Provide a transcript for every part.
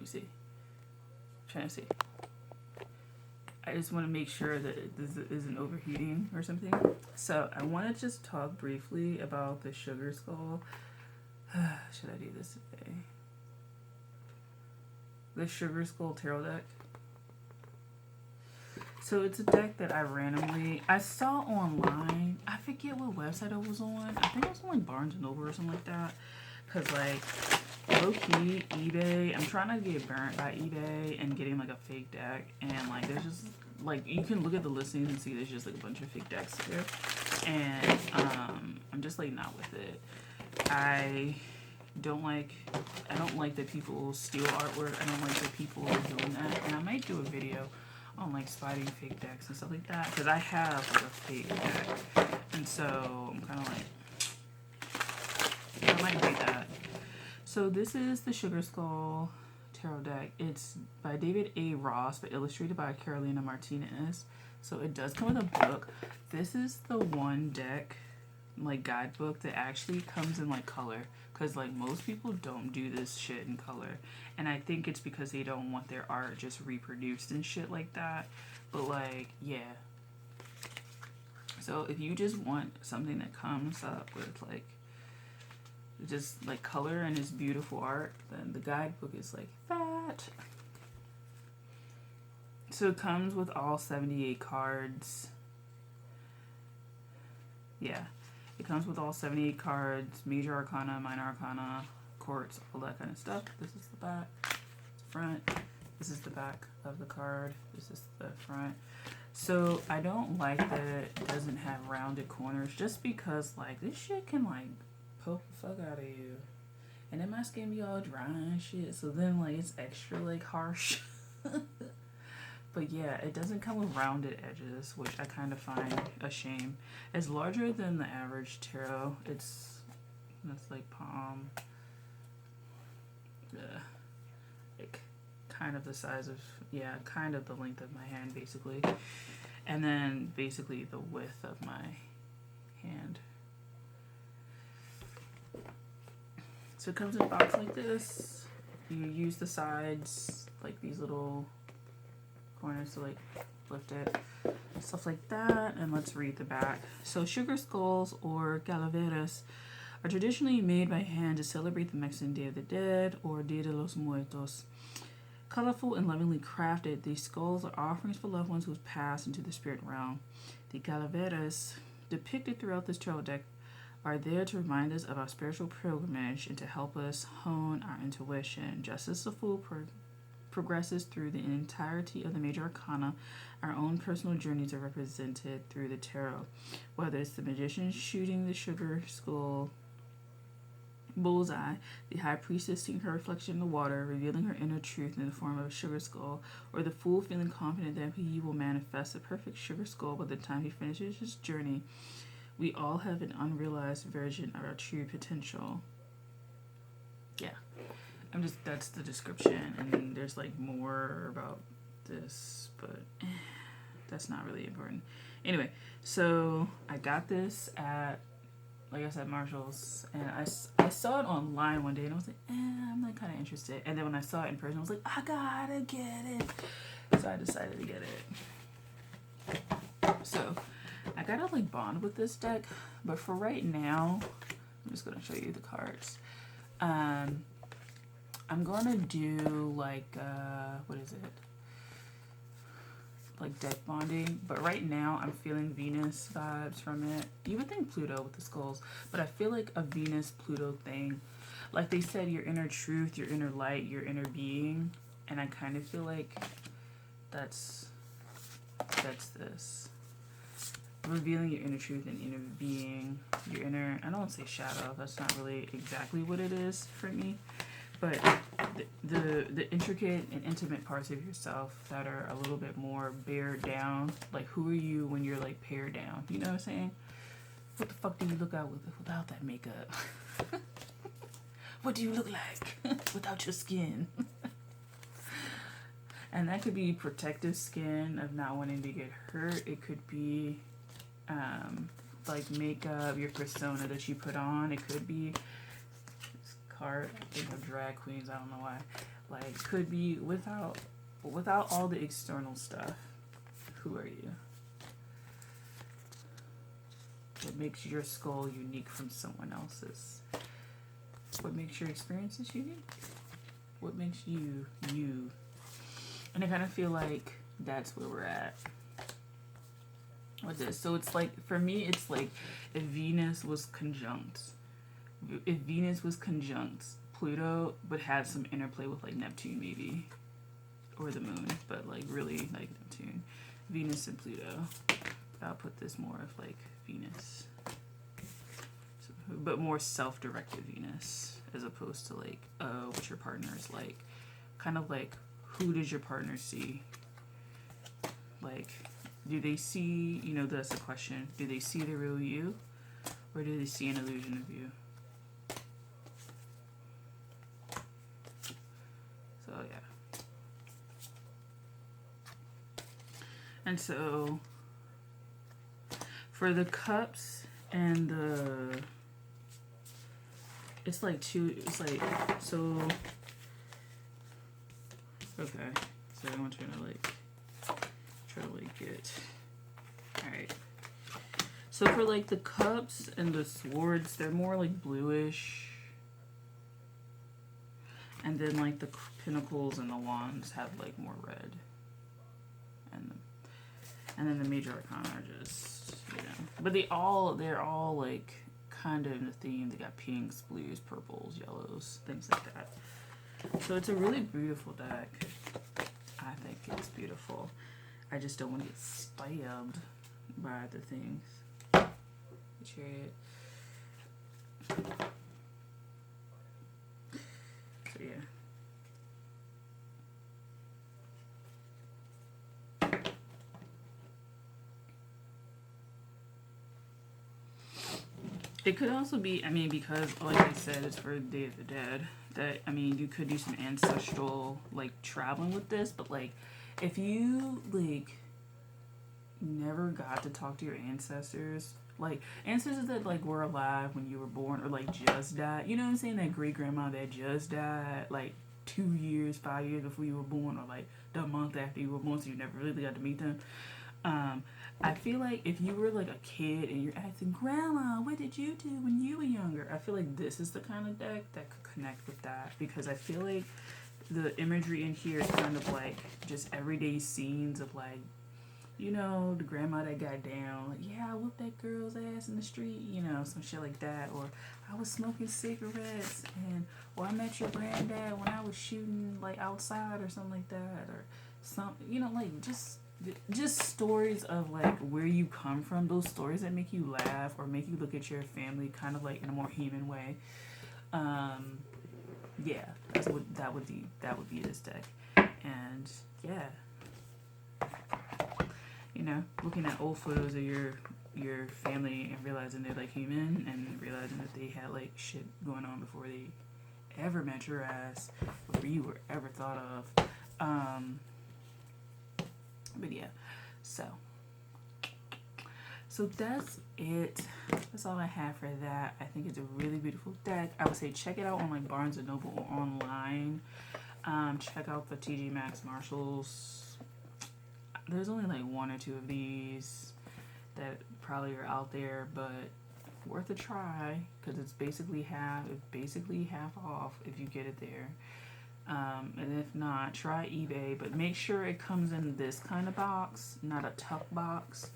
Let me see. I'm trying to see. I just want to make sure that this isn't overheating or something. So I want to just talk briefly about the Sugar Skull. Should I do this today? The Sugar Skull Tarot deck. So it's a deck that I saw online. I forget what website it was on. I think it was on like Barnes & Noble or something like that. Because like, low-key, eBay, I'm trying to get burnt by eBay and getting like a fake deck. And like, there's just, like, you can look at the listings and see there's just like a bunch of fake decks here. And I'm just like not with it. I don't like that people steal artwork. I don't like that people are doing that. And I might do a video on like spotting fake decks and stuff like that. Because I have like a fake deck. And so I'm kind of like, I might do that. So this is the Sugar Skull Tarot deck. It's by David A. Ross, but illustrated by Carolina Martinez. So it does come with a book. This is the one deck, like guidebook, that actually comes in like color. Because like most people don't do this shit in color. And I think it's because they don't want their art just reproduced and shit like that. But like, yeah. So if you just want something that comes up with like just like color and is beautiful art, then the guidebook is like that. So it comes with all 78 cards. Yeah, it comes with all 78 cards, major arcana, minor arcana, courts, all that kind of stuff. This is the back, the front. This is the back of the card. This is the front. So I don't like that it doesn't have rounded corners, just because like this shit can like poke the fuck out of you, and then my skin be all dry and shit, so then like it's extra like harsh. But yeah, it doesn't come with rounded edges, which I kind of find a shame. It's larger than the average tarot. It's like palm, like kind of the size of, yeah, kind of the length of my hand basically, and then basically the width of my hand. So it comes in a box like this. You use the sides, like these little corners to like lift it, stuff like that. And let's read the back. So sugar skulls, or calaveras, are traditionally made by hand to celebrate the Mexican Day of the Dead, or Dia de los Muertos. Colorful and lovingly crafted, these skulls are offerings for loved ones who have passed into the spirit realm. The calaveras depicted throughout this tarot deck are there to remind us of our spiritual pilgrimage and to help us hone our intuition. Just as the Fool progresses through the entirety of the major arcana, our own personal journeys are represented through the tarot. Whether it's the magician shooting the sugar skull bullseye, the high priestess seeing her reflection in the water, revealing her inner truth in the form of a sugar skull, or the fool feeling confident that he will manifest a perfect sugar skull by the time he finishes his journey, we all have an unrealized version of our true potential. Yeah. That's the description, and then there's like more about this, but that's not really important. Anyway, so I got this at, like I said, Marshall's, and I saw it online one day, and I was like, I'm not kind of interested. And then when I saw it in person, I was like, I gotta get it. So I decided to get it. So I gotta like bond with this deck, but for right now, I'm just gonna show you the cards. I'm gonna do like what is it? Like deck bonding, but right now I'm feeling Venus vibes from it. You would think Pluto with the skulls, but I feel like a Venus Pluto thing. Like they said, your inner truth, your inner light, your inner being, and I kind of feel like that's this. Revealing your inner truth and inner being, your inner, I don't want to say shadow, that's not really exactly what it is for me, but the intricate and intimate parts of yourself that are a little bit more bared down. Like, who are you when you're like pared down? You know what I'm saying? What the fuck do you look out without that makeup? What do you look like without your skin? And that could be protective skin of not wanting to get hurt. It could be like makeup, your persona that you put on. It could be this card, I think of drag queens, I don't know why. Like, could be without all the external stuff. Who are you? What makes your skull unique from someone else's? What makes your experiences unique? What makes you, you? And I kind of feel like that's where we're at with this. So it's like, for me, it's like if Venus was conjunct Pluto, but had some interplay with like Neptune maybe, or the moon, but like really like Neptune, Venus and Pluto. I'll put this more of like Venus, but more self-directed Venus, as opposed to like, oh, what your partner is like. Kind of like, who does your partner see? Like, do they see, you know, that's the question. Do they see the real you? Or do they see an illusion of you? So, yeah. And so, for the cups and the, it's like two, it's like, so, okay, so I'm trying to like, get, alright, so for like the cups and the swords, they're more like bluish, and then like the pinnacles and the wands have like more red, and then the major arcana are just, you know, but they're all like kind of in the theme. They got pinks, blues, purples, yellows, things like that. So it's a really beautiful deck. I think it's beautiful. I just don't want to get stabbed by the things. The Chariot. So yeah. It could also be, I mean, because like I said, it's for Day of the Dead, that, I mean, you could do some ancestral, like, traveling with this, but, like, if you, like, never got to talk to your ancestors, like, ancestors that, like, were alive when you were born, or, like, just died, you know what I'm saying, that great-grandma that just died, like, 2 years, 5 years before you were born, or, like, the month after you were born, so you never really got to meet them. I feel like if you were like a kid and you're asking, Grandma, what did you do when you were younger? I feel like this is the kind of deck that could connect with that, because I feel like the imagery in here is kind of like just everyday scenes of like, you know, the grandma that got down, like, yeah, I whooped that girl's ass in the street, you know, some shit like that, or I was smoking cigarettes, and or I met your granddad when I was shooting like outside or something like that, or some, you know, like just stories of like where you come from, those stories that make you laugh or make you look at your family kind of like in a more human way. Yeah, that would be this deck. And yeah, you know, looking at old photos of your family and realizing they're like human, and realizing that they had like shit going on before they ever met your ass, before you were ever thought of. But yeah, so that's it. That's all I have for that. I think it's a really beautiful deck. I would say check it out on like Barnes and Noble or online. Check out the TJ Maxx Marshalls. There's only like 1 or 2 of these that probably are out there, but worth a try, because it's basically half off if you get it there. And if not, try eBay, but make sure it comes in this kind of box, not a tuck box.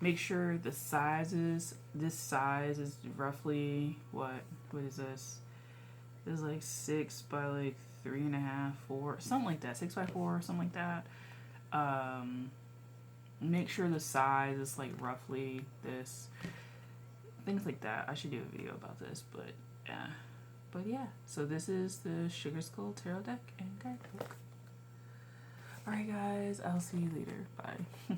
Make sure the sizes, this size is roughly, what is this? This is like 6 by like 3.5, 4, something like that, 6 by 4, something like that. Make sure the size is like roughly this, things like that. I should do a video about this, but yeah. But yeah, so this is the Sugar Skull Tarot deck and guidebook. Alright guys, I'll see you later. Bye.